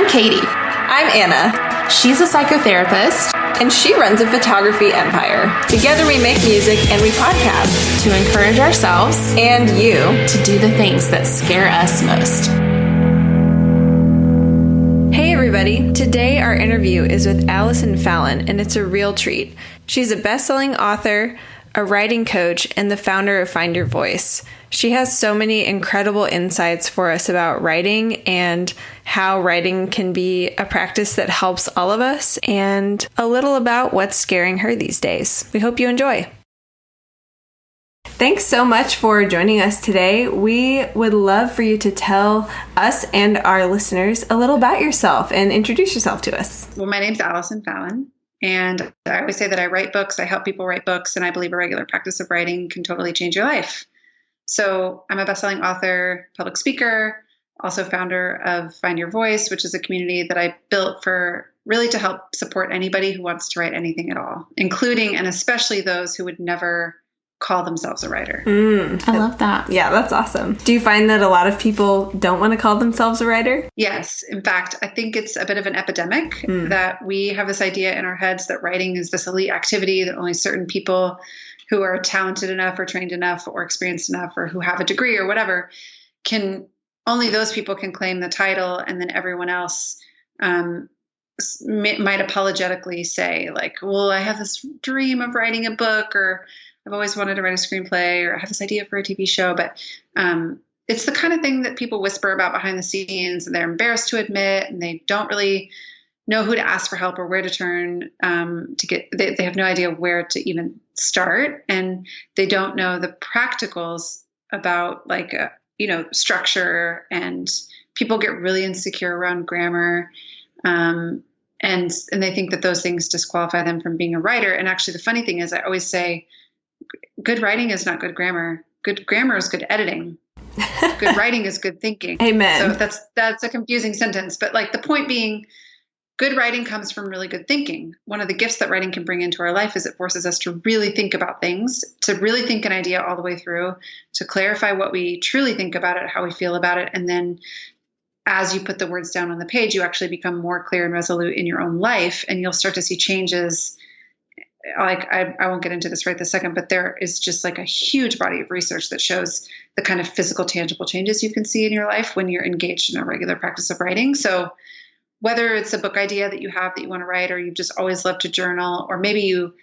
I'm Katie. I'm Anna. She's a psychotherapist. And she runs a photography empire. Together we make music and we podcast to encourage ourselves and you to do the things that scare us most. Hey everybody, today our interview is with Allison Fallon, and it's a real treat. She's a best-selling author, a writing coach, and the founder of Find Your Voice. She has so many incredible insights for us about writing and how writing can be a practice that helps all of us, and a little about what's scaring her these days. We hope you enjoy. Thanks so much for joining us today. We would love for you to tell us and our listeners a little about yourself and introduce yourself to us. Well, my name's Allison Fallon, and I always say that I write books, I help people write books, and I believe a regular practice of writing can totally change your life. So I'm a best-selling author, public speaker, also founder of Find Your Voice, which is a community that I built for really to help support anybody who wants to write anything at all, including and especially those who would never call themselves a writer. I love that. Yeah, that's awesome. Do you find that a lot of people don't want to call themselves a writer? Yes. In fact, I think it's a bit of an epidemic that we have this idea in our heads that writing is this elite activity that only certain people who are talented enough or trained enough or experienced enough or who have a degree or whatever only those people can claim the title, and then everyone else might apologetically say like, well, I have this dream of writing a book, or I've always wanted to write a screenplay, or I have this idea for a TV show. But it's the kind of thing that people whisper about behind the scenes, and they're embarrassed to admit, and they don't really know who to ask for help or where to turn to get. They have no idea where to even start, and they don't know the practicals about structure, and people get really insecure around grammar. And they think that those things disqualify them from being a writer. And actually, the funny thing is, I always say, good writing is not good grammar. Good grammar is good editing. Good writing is good thinking. Amen. So that's a confusing sentence. But like the point being, good writing comes from really good thinking. One of the gifts that writing can bring into our life is it forces us to really think about things, to really think an idea all the way through, to clarify what we truly think about it, how we feel about it. And then as you put the words down on the page, you actually become more clear and resolute in your own life, and you'll start to see changes. Like I won't get into this right this second, but there is just like a huge body of research that shows the kind of physical, tangible changes you can see in your life when you're engaged in a regular practice of writing. So whether it's a book idea that you have that you want to write, or you've just always loved to journal, or maybe you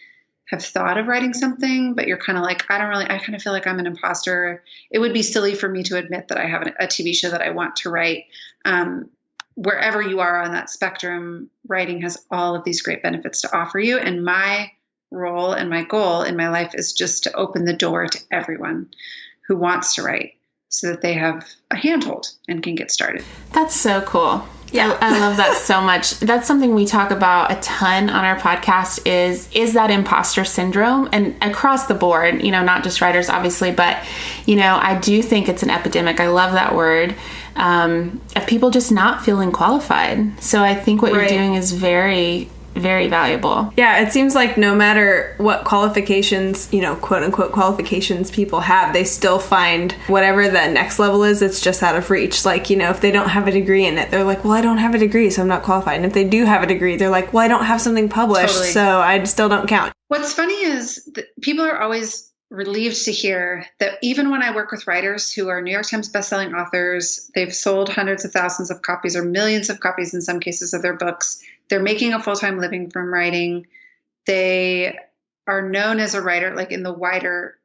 have thought of writing something, but you're kind of like, I kind of feel like I'm an imposter. It would be silly for me to admit that I have a TV show that I want to write. Wherever you are on that spectrum, writing has all of these great benefits to offer you. And my role and my goal in my life is just to open the door to everyone who wants to write so that they have a handhold and can get started. That's so cool. Yeah. I love that so much. That's something we talk about a ton on our podcast is that imposter syndrome, and across the board, not just writers, obviously, but, I do think it's an epidemic. I love that word, of people just not feeling qualified. So I think what you're doing is very, very valuable. Yeah, it seems like no matter what qualifications, quote unquote qualifications people have, they still find whatever the next level is, it's just out of reach. Like, if they don't have a degree in it, they're like, well, I don't have a degree, so I'm not qualified. And if they do have a degree, they're like, well, I don't have something published, so I still don't count. What's funny is that people are always relieved to hear that even when I work with writers who are New York Times bestselling authors, they've sold hundreds of thousands of copies or millions of copies in some cases of their books. They're making a full-time living from writing. They are known as a writer, like in the wider,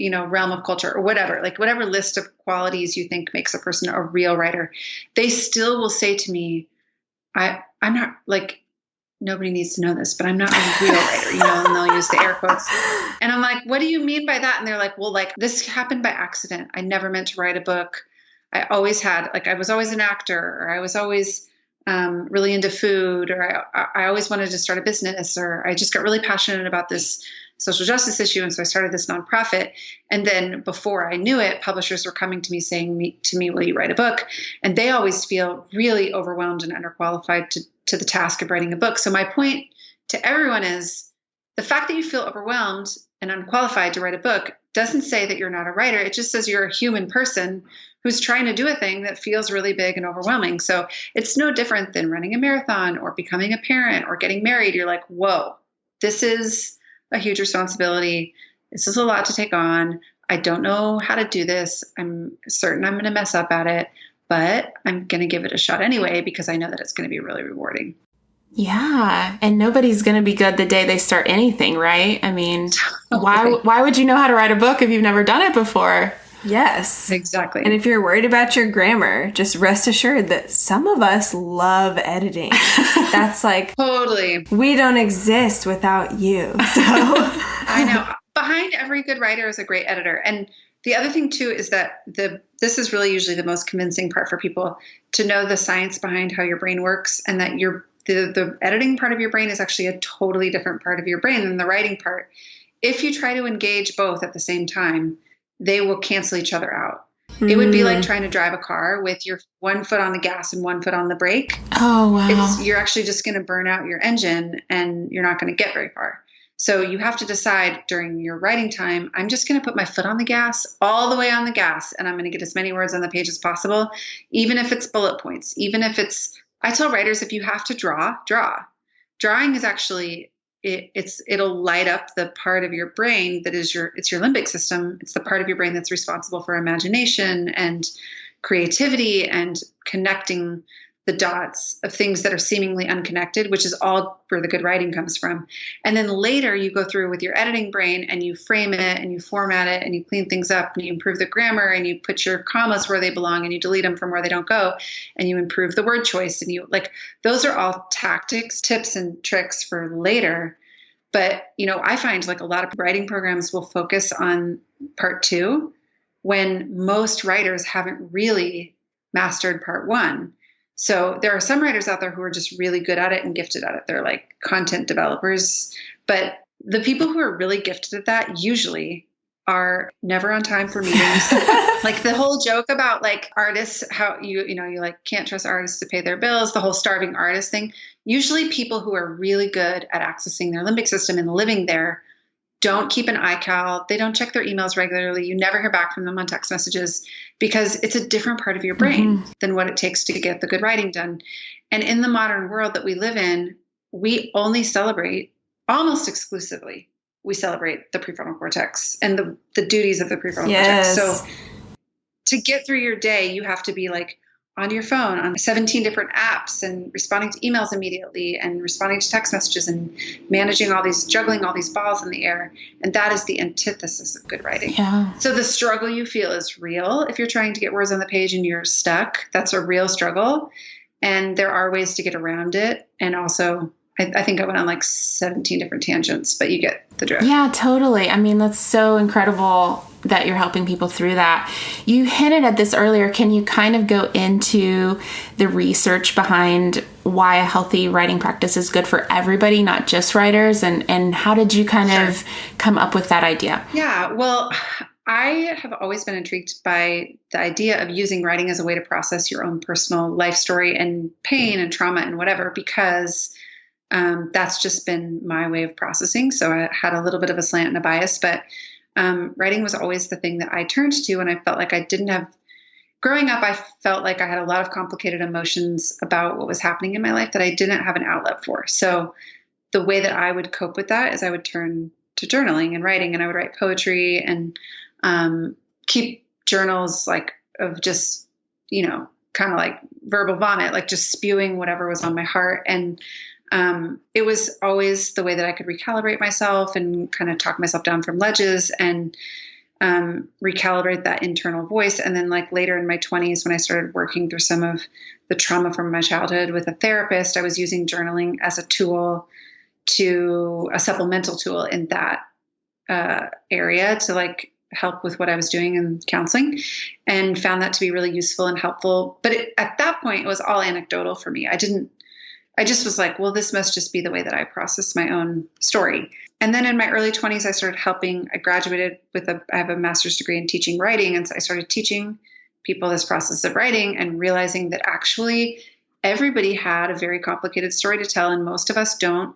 realm of culture or whatever, like whatever list of qualities you think makes a person a real writer. They still will say to me, I'm not like, nobody needs to know this, but I'm not a real writer, and they'll use the air quotes. And I'm like, what do you mean by that? And they're like, well, like this happened by accident. I never meant to write a book. I always had, like, I was always an actor, or I was always really into food, or I always wanted to start a business, or I just got really passionate about this social justice issue. And so I started this nonprofit. And then before I knew it, publishers were coming to me saying to me, will you write a book? And they always feel really overwhelmed and underqualified to the task of writing a book. So my point to everyone is the fact that you feel overwhelmed and unqualified to write a book doesn't say that you're not a writer. It just says you're a human person who's trying to do a thing that feels really big and overwhelming. So it's no different than running a marathon or becoming a parent or getting married. You're like, whoa, this is a huge responsibility. This is a lot to take on. I don't know how to do this. I'm certain I'm going to mess up at it, but I'm going to give it a shot anyway, because I know that it's going to be really rewarding. Yeah. And nobody's going to be good the day they start anything, right? I mean, Totally. why would you know how to write a book if you've never done it before? Yes. Exactly. And if you're worried about your grammar, just rest assured that some of us love editing. That's like, Totally. we don't exist without you. So I know. Behind every good writer is a great editor. And the other thing too is that this is really usually the most convincing part for people, to know the science behind how your brain works, and that the editing part of your brain is actually a totally different part of your brain than the writing part. If you try to engage both at the same time, they will cancel each other out. It would be like trying to drive a car with your one foot on the gas and one foot on the brake. Oh, wow. You're actually just going to burn out your engine, and you're not going to get very far. So you have to decide during your writing time, I'm just going to put my foot on the gas, all the way on the gas, and I'm going to get as many words on the page as possible, even if it's bullet points, even if it's, I tell writers, if you have to draw. Drawing is actually, it'll light up the part of your brain that is it's your limbic system. It's the part of your brain that's responsible for imagination and creativity and connecting the dots of things that are seemingly unconnected, which is all where the good writing comes from. And then later you go through with your editing brain and you frame it and you format it and you clean things up and you improve the grammar and you put your commas where they belong and you delete them from where they don't go, and you improve the word choice, and you like, those are all tactics, tips, and tricks for later. But, I find like a lot of writing programs will focus on part 2 when most writers haven't really mastered part 1. So there are some writers out there who are just really good at it and gifted at it. They're like content developers. But the people who are really gifted at that usually are never on time for meetings. Like the whole joke about like artists, how you like can't trust artists to pay their bills, the whole starving artist thing. Usually people who are really good at accessing their limbic system and living there don't keep an iCal. They don't check their emails regularly. You never hear back from them on text messages, because it's a different part of your brain than what it takes to get the good writing done. And in the modern world that we live in, we only celebrate, almost exclusively, we celebrate the prefrontal cortex and the duties of the prefrontal cortex. So to get through your day, you have to be like on your phone on 17 different apps and responding to emails immediately and responding to text messages and juggling all these balls in the air. And that is the antithesis of good writing. Yeah. So the struggle you feel is real. If you're trying to get words on the page and you're stuck, that's a real struggle. And there are ways to get around it. And also, I think I went on like 17 different tangents, but you get the drift. Yeah, totally. I mean, that's so incredible that you're helping people through that. You hinted at this earlier. Can you kind of go into the research behind why a healthy writing practice is good for everybody, not just writers? And how did you kind of come up with that idea? Yeah, well, I have always been intrigued by the idea of using writing as a way to process your own personal life story and pain and trauma and whatever, because that's just been my way of processing. So I had a little bit of a slant and a bias, but writing was always the thing that I turned to. And I felt like growing up, I felt like I had a lot of complicated emotions about what was happening in my life that I didn't have an outlet for. So the way that I would cope with that is I would turn to journaling and writing, and I would write poetry and keep journals like of just, kind of like verbal vomit, like just spewing whatever was on my heart. And it was always the way that I could recalibrate myself and kind of talk myself down from ledges and recalibrate that internal voice. And then like later in my 20s, when I started working through some of the trauma from my childhood with a therapist, I was using journaling as a supplemental tool in that area to like help with what I was doing in counseling, and found that to be really useful and helpful. But at that point, it was all anecdotal for me. I just was like, well, this must just be the way that I process my own story. And then in my early 20s, I started helping. I graduated I have a master's degree in teaching writing. And so I started teaching people this process of writing and realizing that actually everybody had a very complicated story to tell. And most of us don't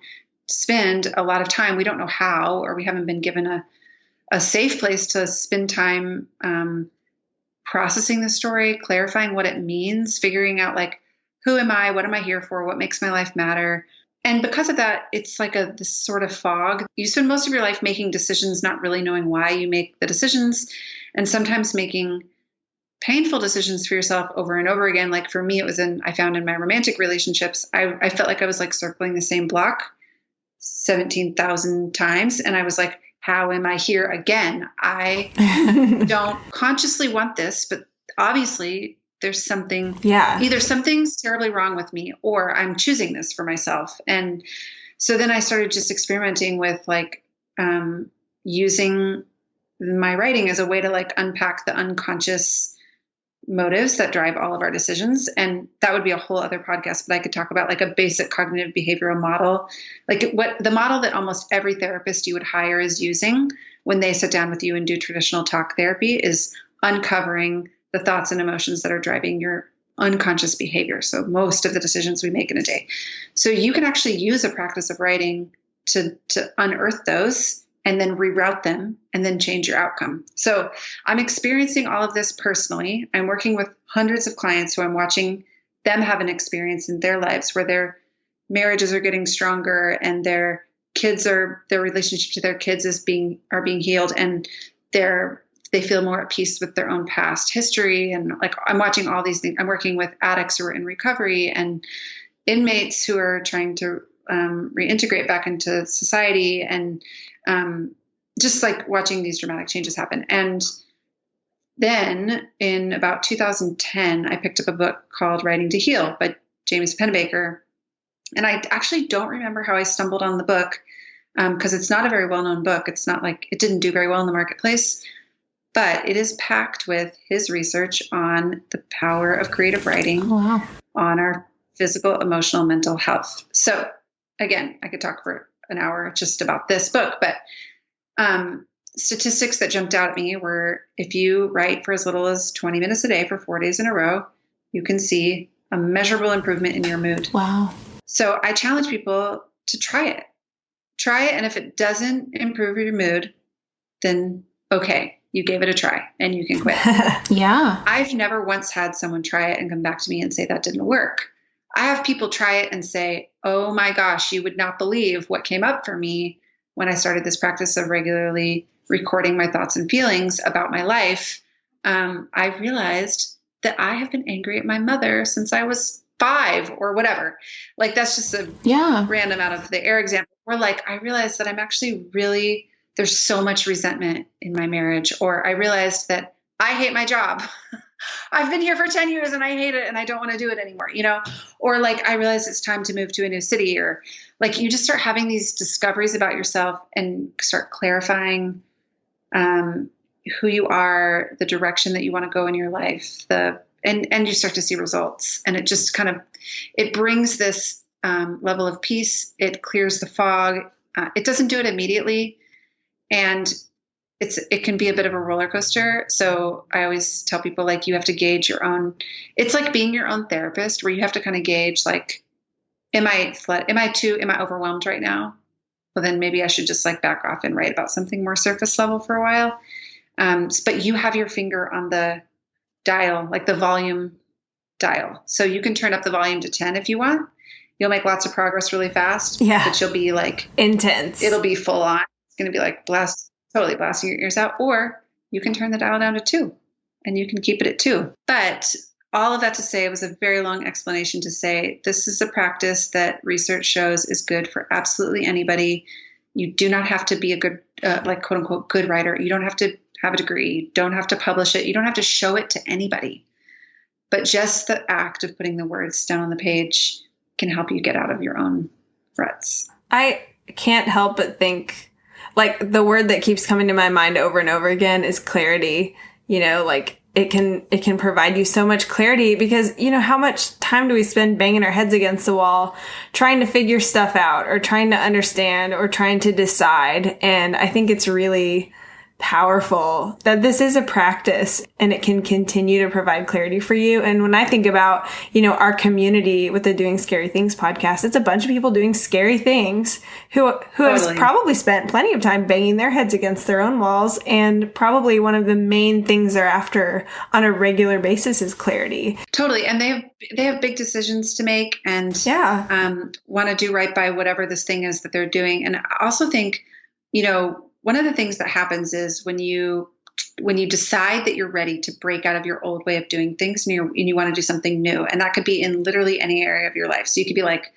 spend a lot of time. We don't know how, or we haven't been given a safe place to spend time processing the story, clarifying what it means, figuring out like, who am I? What am I here for? What makes my life matter? And because of that, it's like this sort of fog. You spend most of your life making decisions, not really knowing why you make the decisions, and sometimes making painful decisions for yourself over and over again. Like for me, it was I found in my romantic relationships, I felt like I was like circling the same block 17,000 times. And I was like, how am I here again? I don't consciously want this, but obviously there's something, either something's terribly wrong with me or I'm choosing this for myself. And so then I started just experimenting with like using my writing as a way to like unpack the unconscious motives that drive all of our decisions. And that would be a whole other podcast, but I could talk about like a basic cognitive behavioral model, like what the model that almost every therapist you would hire is using when they sit down with you and do traditional talk therapy is uncovering the thoughts and emotions that are driving your unconscious behavior. So most of the decisions we make in a day. So you can actually use a practice of writing to unearth those and then reroute them and then change your outcome. So I'm experiencing all of this personally. I'm working with hundreds of clients who I'm watching them have an experience in their lives where their marriages are getting stronger and their relationship to their kids are being healed, and they feel more at peace with their own past history. And like, I'm watching all these things. I'm working with addicts who are in recovery and inmates who are trying to reintegrate back into society, and just like watching these dramatic changes happen. And then in about 2010, I picked up a book called Writing to Heal by James Pennebaker. And I actually don't remember how I stumbled on the book because it's not a very well-known book. It's not like it didn't do very well in the marketplace, but it is packed with his research on the power of creative writing on our physical, emotional, mental health. So again, I could talk for an hour just about this book, but statistics that jumped out at me were if you write for as little as 20 minutes a day for 4 days in a row, you can see a measurable improvement in your mood. Wow. So I challenge people to try it. And if it doesn't improve your mood, then okay, you gave it a try and you can quit. Yeah. I've never once had someone try it and come back to me and say that didn't work. I have people try it and say, oh my gosh, you would not believe what came up for me when I started this practice of regularly recording my thoughts and feelings about my life. I realized that I have been angry at my mother since I was 5 or whatever. Like that's just a random out of the air example. Or like, I realized that I'm actually there's so much resentment in my marriage. Or I realized that I hate my job. I've been here for 10 years and I hate it and I don't want to do it anymore, or like, I realized it's time to move to a new city, or like, you just start having these discoveries about yourself and start clarifying, who you are, the direction that you want to go in your life, and you start to see results, and it just it brings this, level of peace. It clears the fog. It doesn't do it immediately. And it can be a bit of a roller coaster. So I always tell people, like, you have to gauge your own, it's like being your own therapist, where you have to kind of gauge, like, am I overwhelmed right now? Well, then maybe I should just like back off and write about something more surface level for a while. But you have your finger on the dial, like the volume dial. So you can turn up the volume to 10 if you want. You'll make lots of progress really fast. Yeah. But you'll be like intense. It'll be full on. It's going to be like totally blasting your ears out. Or you can turn the dial down to 2 and you can keep it at 2. But all of that to say, it was a very long explanation to say, this is a practice that research shows is good for absolutely anybody. You do not have to be a good, like quote unquote, good writer. You don't have to have a degree. You don't have to publish it. You don't have to show it to anybody. But just the act of putting the words down on the page can help you get out of your own ruts. I can't help but think, like, the word that keeps coming to my mind over and over again is clarity. Like, it can provide you so much clarity, because, how much time do we spend banging our heads against the wall trying to figure stuff out, or trying to understand, or trying to decide? And I think it's really powerful that this is a practice and it can continue to provide clarity for you. And when I think about, our community with the Doing Scary Things podcast, it's a bunch of people doing scary things who have probably spent plenty of time banging their heads against their own walls. And probably one of the main things they're after on a regular basis is clarity. Totally. And they have big decisions to make and want to do right by whatever this thing is that they're doing. And I also think, one of the things that happens is when you decide that you're ready to break out of your old way of doing things and you want to do something new, and that could be in literally any area of your life. So you could be like,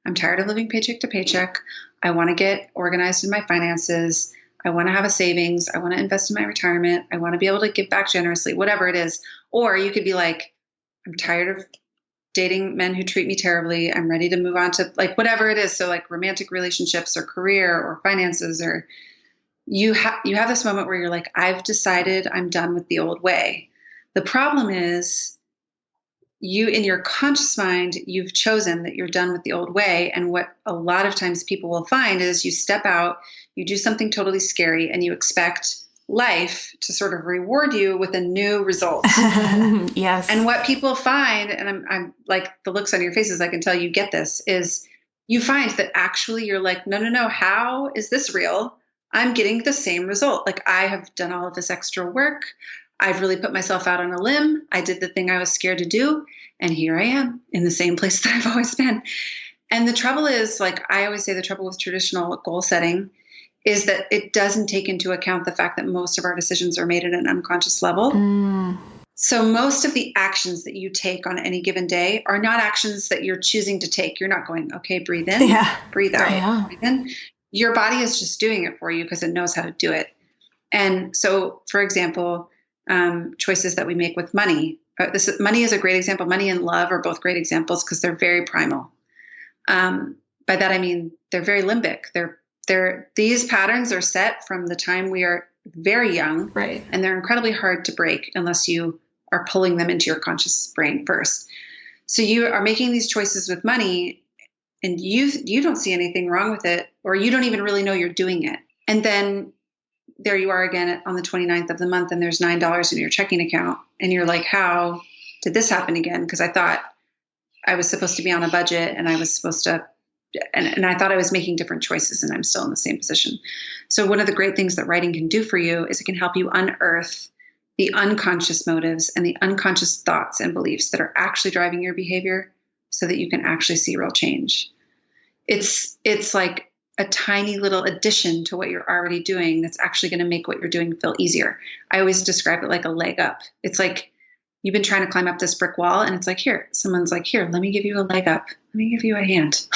I'm tired of living paycheck to paycheck. I want to get organized in my finances. I want to have a savings. I want to invest in my retirement. I want to be able to give back generously, whatever it is. Or you could be like, I'm tired of dating men who treat me terribly. I'm ready to move on to like whatever it is. So like romantic relationships or career or finances, or you have this moment where you're like, I've decided I'm done with the old way. The problem is you, in your conscious mind, you've chosen that you're done with the old way. And what a lot of times people will find is you step out, you do something totally scary, and you expect life to sort of reward you with a new result. Yes. And what people find, and I'm like, the looks on your faces, I can tell you get this, is you find that actually you're like, no, how is this real? I'm getting the same result. Like I have done all of this extra work. I've really put myself out on a limb. I did the thing I was scared to do. And here I am in the same place that I've always been. And the trouble is, like I always say, the trouble with traditional goal setting is that it doesn't take into account the fact that most of our decisions are made at an unconscious level. So most of the actions that you take on any given day are not actions that you're choosing to take. You're not going, okay, breathe in, breathe out, breathe in. Your body is just doing it for you because it knows how to do it. And so, for example, choices that we make with money. Money is a great example. Money and love are both great examples because they're very primal. By that I mean they're very limbic. These patterns are set from the time we are very young, right? And they're incredibly hard to break unless you are pulling them into your conscious brain first. So you are making these choices with money. And you don't see anything wrong with it, or you don't even really know you're doing it. And then there you are again on the 29th of the month, and there's $9 in your checking account. And you're like, how did this happen again? Because I thought I was supposed to be on a budget and I was supposed to, and I thought I was making different choices, and I'm still in the same position. So one of the great things that writing can do for you is it can help you unearth the unconscious motives and the unconscious thoughts and beliefs that are actually driving your behavior, so that you can actually see real change. It's like a tiny little addition to what you're already doing that's actually going to make what you're doing feel easier. I always describe it like a leg up. It's like you've been trying to climb up this brick wall, and it's like, someone's like, let me give you a leg up. Let me give you a hand.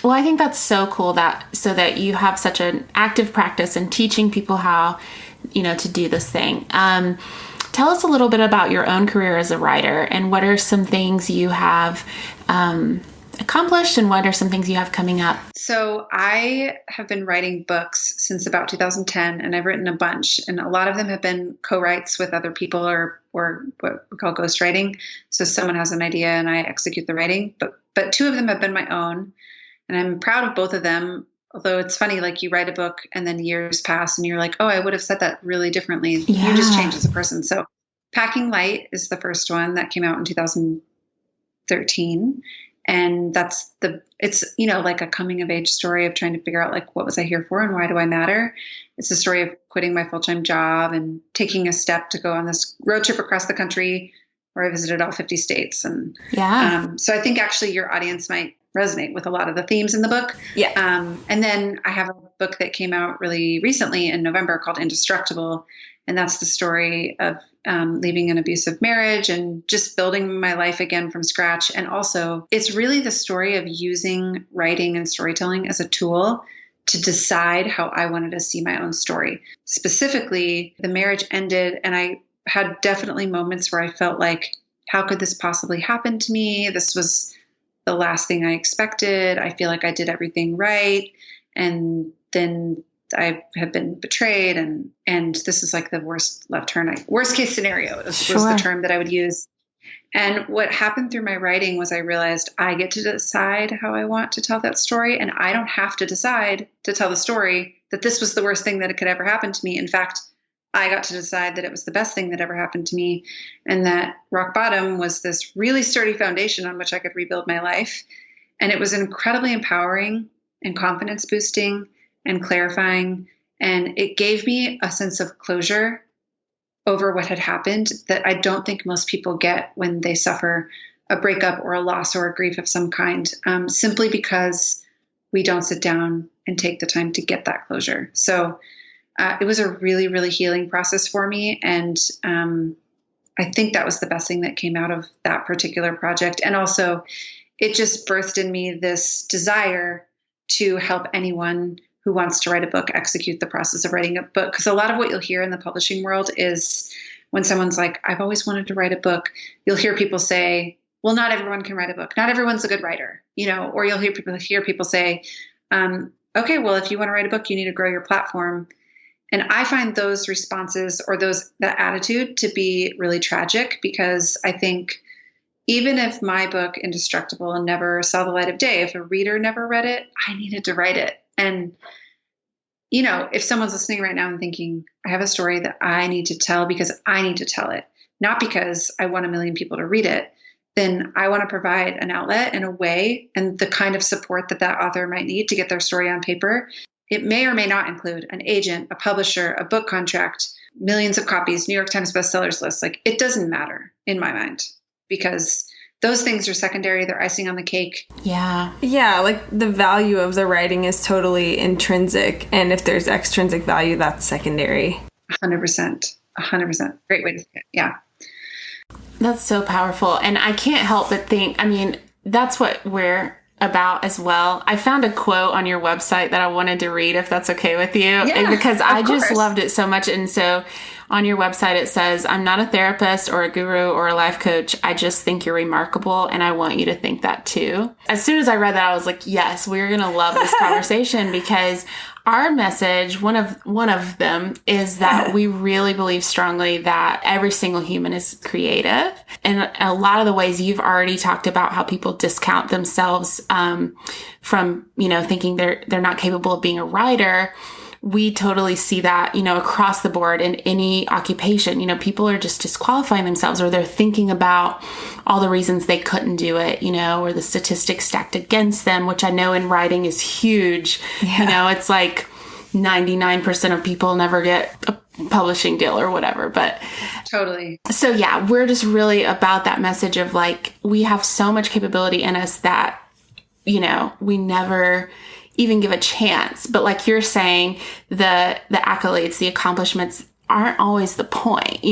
Well, I think that's so cool so that you have such an active practice in teaching people how, to do this thing. Tell us a little bit about your own career as a writer, and what are some things you have accomplished, and what are some things you have coming up? So I have been writing books since about 2010, and I've written a bunch, and a lot of them have been co-writes with other people, or what we call ghostwriting. So someone has an idea and I execute the writing, but two of them have been my own, and I'm proud of both of them. Although it's funny, like you write a book and then years pass and you're like, oh, I would have said that really differently. Yeah. You just change as a person. So Packing Light is the first one that came out in 2013. And it's like a coming of age story of trying to figure out like, what was I here for and why do I matter? It's a story of quitting my full-time job and taking a step to go on this road trip across the country where I visited all 50 states. And so I think actually your audience might resonate with a lot of the themes in the book. Yeah. And then I have a book that came out really recently in November called Indestructible. And that's the story of leaving an abusive marriage and just building my life again from scratch. And also it's really the story of using writing and storytelling as a tool to decide how I wanted to see my own story. Specifically, the marriage ended and I had definitely moments where I felt like, how could this possibly happen to me? This was the last thing I expected. I feel like I did everything right. And then I have been betrayed. And this is like the worst case scenario was the term that I would use. And what happened through my writing was I realized I get to decide how I want to tell that story. And I don't have to decide to tell the story that this was the worst thing that could ever happen to me. In fact, I got to decide that it was the best thing that ever happened to me, and that rock bottom was this really sturdy foundation on which I could rebuild my life. And it was incredibly empowering and confidence boosting and clarifying. And it gave me a sense of closure over what had happened that I don't think most people get when they suffer a breakup or a loss or a grief of some kind, simply because we don't sit down and take the time to get that closure. So it was a really, really healing process for me. And I think that was the best thing that came out of that particular project. And also, it just birthed in me this desire to help anyone who wants to write a book execute the process of writing a book. Because a lot of what you'll hear in the publishing world is when someone's like, I've always wanted to write a book, you'll hear people say, well, not everyone can write a book. Not everyone's a good writer, or you'll hear people say, okay, well, if you want to write a book, you need to grow your platform. And I find those responses or that attitude to be really tragic, because I think even if my book, Indestructible, never saw the light of day, if a reader never read it, I needed to write it. And, if someone's listening right now and thinking, I have a story that I need to tell because I need to tell it, not because I want 1 million people to read it, then I want to provide an outlet and a way and the kind of support that author might need to get their story on paper. It may or may not include an agent, a publisher, a book contract, millions of copies, New York Times bestsellers list. Like, it doesn't matter in my mind, because those things are secondary. They're icing on the cake. Yeah. Yeah, like the value of the writing is totally intrinsic. And if there's extrinsic value, that's secondary. 100%. 100%. Great way to say it. Yeah. That's so powerful. And I can't help but think, that's what we're about as well. I found a quote on your website that I wanted to read, if that's okay with you, because I just loved it so much. And so on your website, it says, I'm not a therapist or a guru or a life coach. I just think you're remarkable. And I want you to think that too. As soon as I read that, I was like, yes, we're going to love this conversation, because our message, one of them, is that we really believe strongly that every single human is creative. And a lot of the ways you've already talked about how people discount themselves from, thinking they're not capable of being a writer. We totally see that, across the board in any occupation. People are just disqualifying themselves, or they're thinking about all the reasons they couldn't do it, or the statistics stacked against them, which I know in writing is huge. Yeah. It's like 99% of people never get a publishing deal or whatever, but totally. So yeah, we're just really about that message of like, we have so much capability in us that, we never even give a chance. But like you're saying, the accolades, the accomplishments aren't always the point,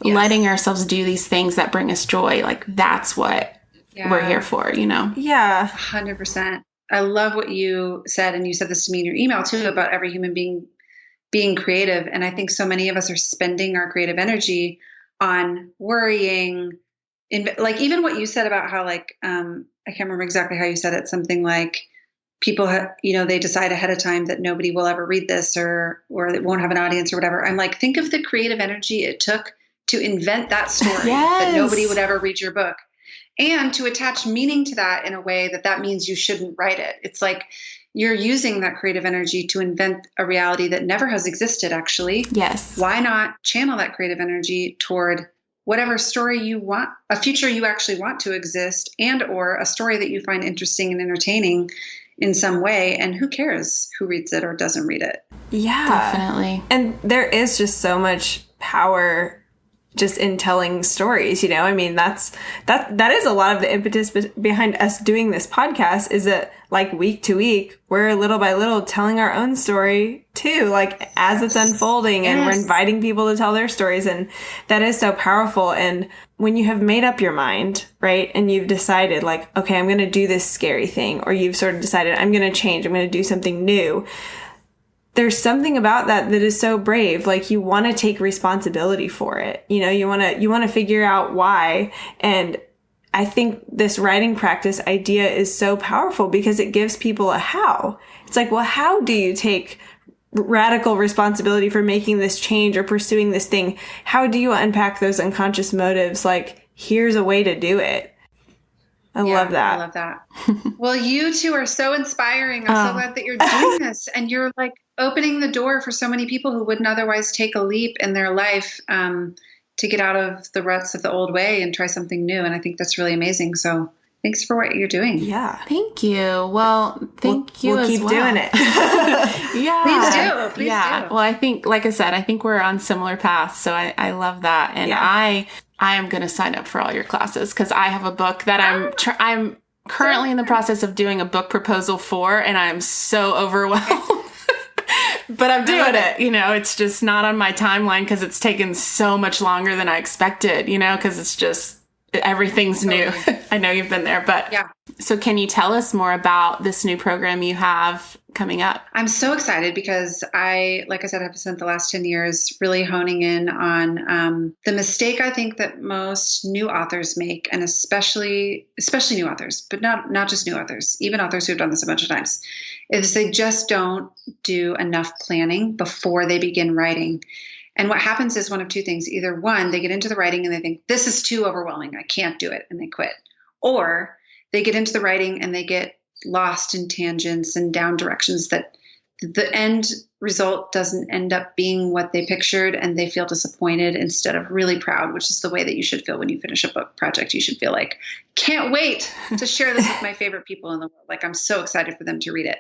letting ourselves do these things that bring us joy. Like, that's what we're here for, Yeah. 100%. I love what you said. And you said this to me in your email too, about every human being creative. And I think so many of us are spending our creative energy on worrying. Like, even what you said about how, like, I can't remember exactly how you said it. Something like, people have, they decide ahead of time that nobody will ever read this or it won't have an audience or whatever. I'm like, think of the creative energy it took to invent that story that nobody would ever read your book, and to attach meaning to that in a way that means you shouldn't write it. It's like you're using that creative energy to invent a reality that never has existed, actually. Yes. Why not channel that creative energy toward whatever story you want, a future you actually want to exist, and or a story that you find interesting and entertaining in some way, and who cares who reads it or doesn't read it? Yeah, definitely. And there is just so much power just in telling stories, that is a lot of the impetus behind us doing this podcast, is that like week to week, we're little by little telling our own story too, like as it's unfolding, and we're inviting people to tell their stories. And that is so powerful. And when you have made up your mind, right, and you've decided like, okay, I'm going to do this scary thing, or you've sort of decided I'm going to change, I'm going to do something new, there's something about that is so brave. Like, you want to take responsibility for it. You want to figure out why. And I think this writing practice idea is so powerful because it gives people a how. It's like, well, how do you take radical responsibility for making this change or pursuing this thing? How do you unpack those unconscious motives? Like, here's a way to do it. I love that. I love that. Well, you two are so inspiring. I'm so glad that you're doing this, and you're like opening the door for so many people who wouldn't otherwise take a leap in their life to get out of the ruts of the old way and try something new. And I think that's really amazing. So thanks for what you're doing. Yeah. Thank you. Well, thank you as well. We'll keep doing it. Yeah. Please do. Well, I think, like I said, I think we're on similar paths. So I love that. And I am going to sign up for all your classes because I have a book that I'm currently in the process of doing a book proposal for, and I'm so overwhelmed. But I'm doing it. It's just not on my timeline because it's taken so much longer than I expected, because it's just, everything's new. I know you've been there, but yeah. So can you tell us more about this new program you have coming up? I'm so excited because like I said, I've spent the last 10 years really honing in on the mistake I think that most new authors make, and especially new authors, but not just new authors, even authors who've done this a bunch of times, is they just don't do enough planning before they begin writing. And what happens is one of two things. Either one, they get into the writing and they think, this is too overwhelming, I can't do it, and they quit. Or they get into the writing and they get lost in tangents and down directions that the end result doesn't end up being what they pictured, and they feel disappointed instead of really proud, which is the way that you should feel when you finish a book project. You should feel like, can't wait to share this with my favorite people in the world. Like, I'm so excited for them to read it.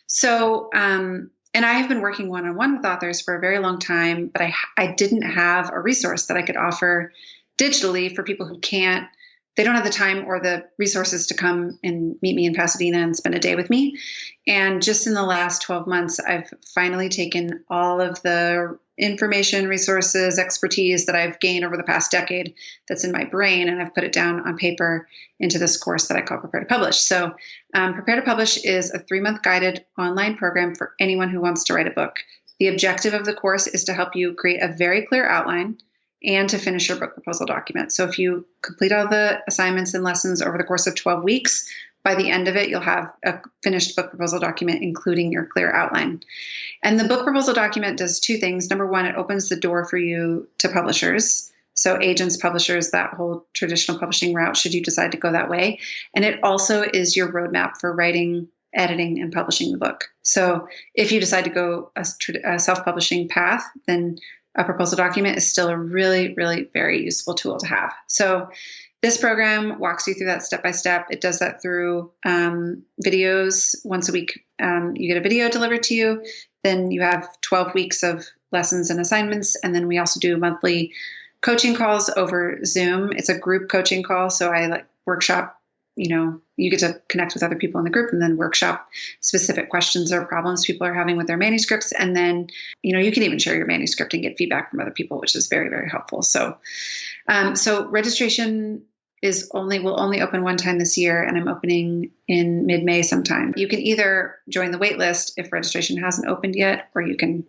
So, and I have been working one-on-one with authors for a very long time, but I didn't have a resource that I could offer digitally for people who they don't have the time or the resources to come and meet me in Pasadena and spend a day with me. And just in the last 12 months, I've finally taken all of the information, resources, expertise that I've gained over the past decade that's in my brain, and I've put it down on paper into this course that I call Prepare to Publish. So Prepare to Publish is a 3-month guided online program for anyone who wants to write a book. The objective of the course is to help you create a very clear outline and to finish your book proposal document. So if you complete all the assignments and lessons over the course of 12 weeks, by the end of it, you'll have a finished book proposal document, including your clear outline. And the book proposal document does two things. Number one, it opens the door for you to publishers. So agents, publishers, that whole traditional publishing route, should you decide to go that way. And it also is your roadmap for writing, editing, and publishing the book. So if you decide to go a self-publishing path, then a proposal document is still a really, really very useful tool to have. So this program walks you through that step by step. It does that through videos. Once a week, you get a video delivered to you. Then you have 12 weeks of lessons and assignments. And then we also do monthly coaching calls over Zoom. It's a group coaching call. So I workshop, you get to connect with other people in the group and then workshop specific questions or problems people are having with their manuscripts. And then, you can even share your manuscript and get feedback from other people, which is very, very helpful. So, so registration will only open one time this year, and I'm opening in mid-May sometime. You can either join the wait list if registration hasn't opened yet, or you can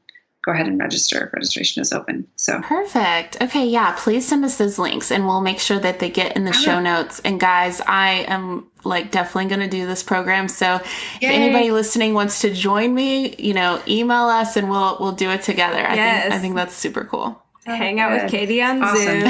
go ahead and register if registration is open. So perfect. Okay. Yeah. Please send us those links and we'll make sure that they get in the show notes. And guys, I am definitely going to do this program. So if anybody listening wants to join me, email us and we'll do it together. I think that's super cool. Hang out with Katie on Zoom.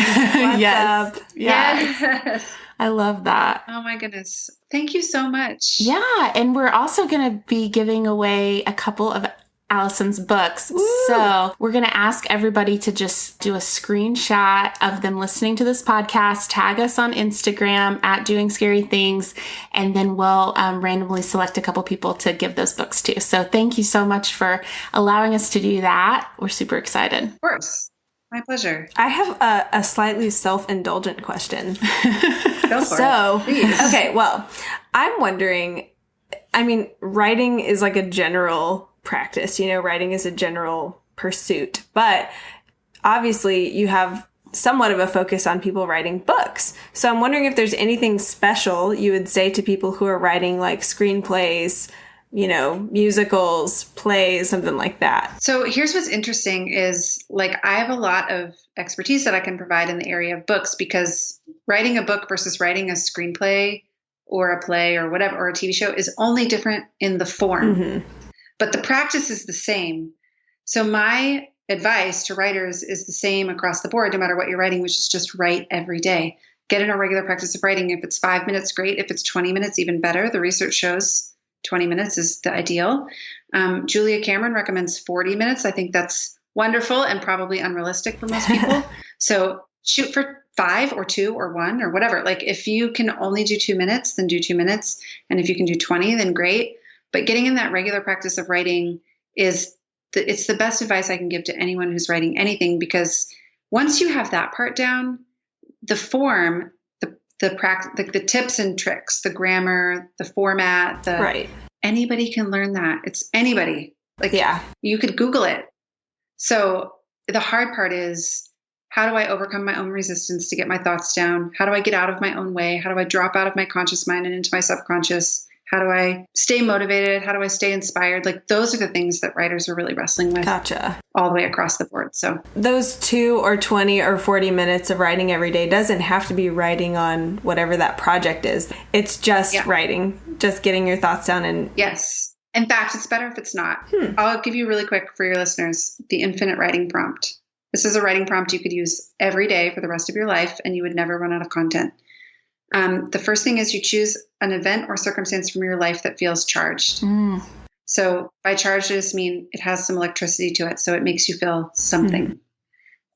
Yes. Up? Yes. I love that. Oh my goodness. Thank you so much. Yeah. And we're also going to be giving away a couple of Allison's books. Woo! So we're going to ask everybody to just do a screenshot of them listening to this podcast, tag us on Instagram at Doing Scary Things, and then we'll randomly select a couple people to give those books to. So thank you so much for allowing us to do that. We're super excited. Of course. My pleasure. I have a slightly self-indulgent question. Go for it. Okay, well, I'm wondering, writing is like a general practice, writing is a general pursuit, but obviously you have somewhat of a focus on people writing books. So I'm wondering if there's anything special you would say to people who are writing like screenplays, musicals, plays, something like that. So here's what's interesting is I have a lot of expertise that I can provide in the area of books, because writing a book versus writing a screenplay or a play or whatever, or a TV show is only different in the form. Mm-hmm. But the practice is the same. So my advice to writers is the same across the board, no matter what you're writing, which is just write every day. get in a regular practice of writing. If it's 5 minutes, great. If it's 20 minutes, even better. The research shows 20 minutes is the ideal. Julia Cameron recommends 40 minutes. I think that's wonderful and probably unrealistic for most people. So shoot for 5 or 2 or 1 or whatever. Like if you can only do 2 minutes, then do 2 minutes. And if you can do 20, then great. But getting in that regular practice of writing it's the best advice I can give to anyone who's writing anything, because once you have that part down, the form, the tips and tricks, the grammar, the format, anybody can learn that. It's anybody. You could Google it. So the hard part is, how do I overcome my own resistance to get my thoughts down? How do I get out of my own way? How do I drop out of my conscious mind and into my subconscious? How do I stay motivated? How do I stay inspired? Like those are the things that writers are really wrestling with. Gotcha. All the way across the board. So those 2 or 20 or 40 minutes of writing every day doesn't have to be writing on whatever that project is. It's just writing, just getting your thoughts down. And yes. In fact, it's better if it's not. I'll give you really quick for your listeners, the infinite writing prompt. This is a writing prompt you could use every day for the rest of your life, and you would never run out of content. The first thing is you choose an event or circumstance from your life that feels charged. So by charged, I just mean it has some electricity to it. So it makes you feel something.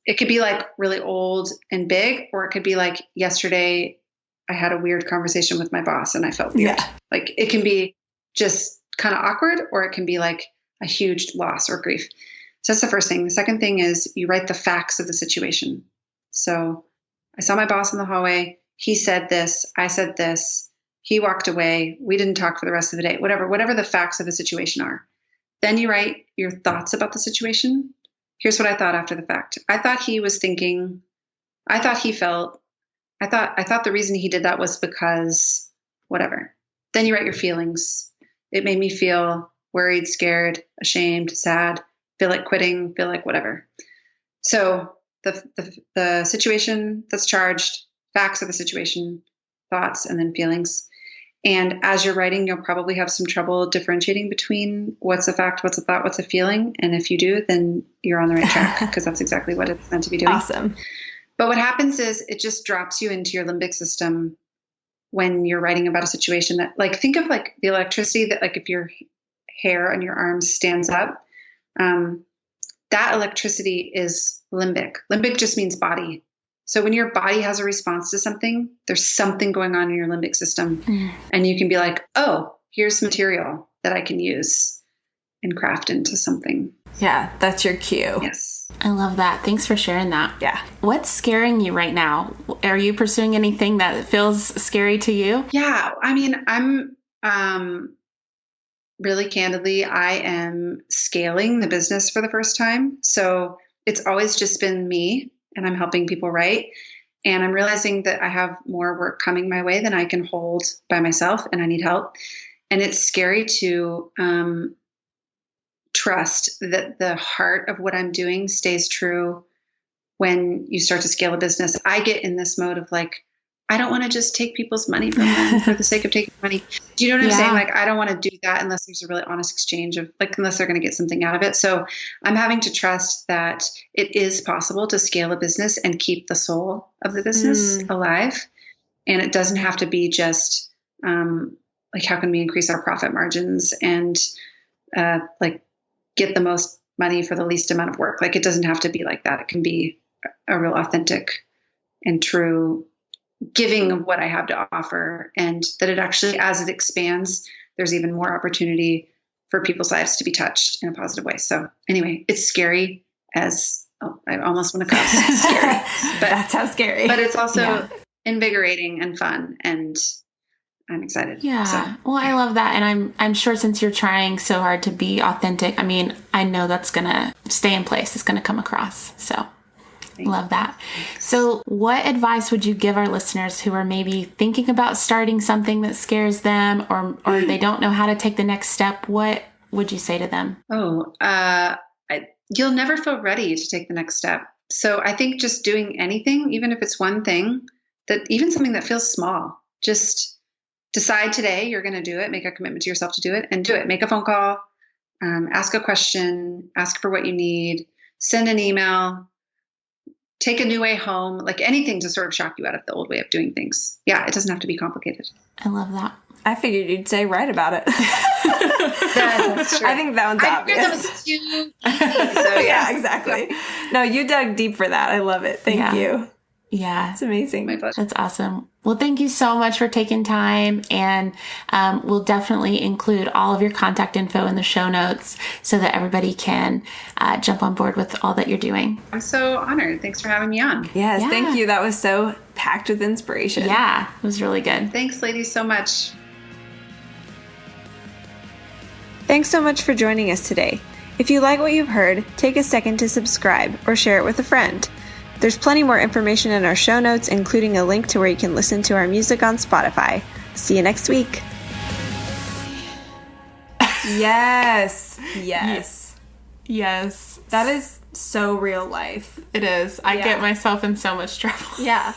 It could be like really old and big, or it could be like yesterday I had a weird conversation with my boss and I felt weird. Like it can be just kind of awkward, or it can be like a huge loss or grief. So that's the first thing. The second thing is you write the facts of the situation. So I saw my boss in the hallway. He said this, I said this, he walked away, we didn't talk for the rest of the day, whatever the facts of the situation are. Then you write your thoughts about the situation. Here's what I thought after the fact. I thought he was thinking, I thought he felt, I thought the reason he did that was because whatever. Then you write your feelings. It made me feel worried, scared, ashamed, sad, feel like quitting, feel like whatever. So the situation that's charged, facts of the situation, thoughts, and then feelings. And as you're writing, you'll probably have some trouble differentiating between what's a fact, what's a thought, what's a feeling. And if you do, then you're on the right track, because that's exactly what it's meant to be doing. Awesome. But what happens is it just drops you into your limbic system when you're writing about a situation that, like, think of like the electricity that, like, if your hair on your arms stands up, that electricity is limbic. Limbic just means body. So when your body has a response to something, there's something going on in your limbic system. And you can be like, oh, here's material that I can use and craft into something. Yeah, that's your cue. Yes. I love that. Thanks for sharing that. Yeah. What's scaring you right now? Are you pursuing anything that feels scary to you? Yeah. I mean, I'm really candidly, I am scaling the business for the first time. So it's always just been me, and I'm helping people write. And I'm realizing that I have more work coming my way than I can hold by myself, and I need help. And it's scary to trust that the heart of what I'm doing stays true when you start to scale a business. I get in this mode of like, I don't want to just take people's money from them for the sake of taking money. Do you know what I'm saying? Like, I don't want to do that unless there's a really honest exchange of, like, unless they're going to get something out of it. So I'm having to trust that it is possible to scale a business and keep the soul of the business alive. And it doesn't have to be just like, how can we increase our profit margins and like get the most money for the least amount of work? Like, it doesn't have to be like that. It can be a real authentic and true giving of what I have to offer, and that it actually, as it expands, there's even more opportunity for people's lives to be touched in a positive way. So anyway, it's scary as, I almost want to cuss. It's scary, but that sounds scary. But it's also invigorating and fun, and I'm excited. Yeah. So, well, I love that. And I'm sure since you're trying so hard to be authentic, I mean, I know that's going to stay in place. It's going to come across. So love that. So what advice would you give our listeners who are maybe thinking about starting something that scares them, or they don't know how to take the next step? What would you say to them? You'll never feel ready to take the next step. So I think just doing anything, even if it's one thing, that even something that feels small, just decide today you're going to do it, make a commitment to yourself to do it, and do it. Make a phone call, ask a question, ask for what you need, send an email, take a new way home, like anything to sort of shock you out of the old way of doing things. Yeah, it doesn't have to be complicated. I love that. I figured you'd say write about it. That's true. I think that one's obvious. That was too easy, so yeah, exactly. No, you dug deep for that. I love it. Thank you. Yeah. It's amazing. My pleasure. That's awesome. Well, thank you so much for taking time. And we'll definitely include all of your contact info in the show notes so that everybody can jump on board with all that you're doing. I'm so honored. Thanks for having me on. Yes, Yeah. thank you. That was so packed with inspiration. Yeah, it was really good. Thanks, ladies, so much. Thanks so much for joining us today. If you like what you've heard, take a second to subscribe or share it with a friend. There's plenty more information in our show notes, including a link to where you can listen to our music on Spotify. See you next week. Yes. Yes. Yes. That is so real life. It is. I get myself in so much trouble. Yeah.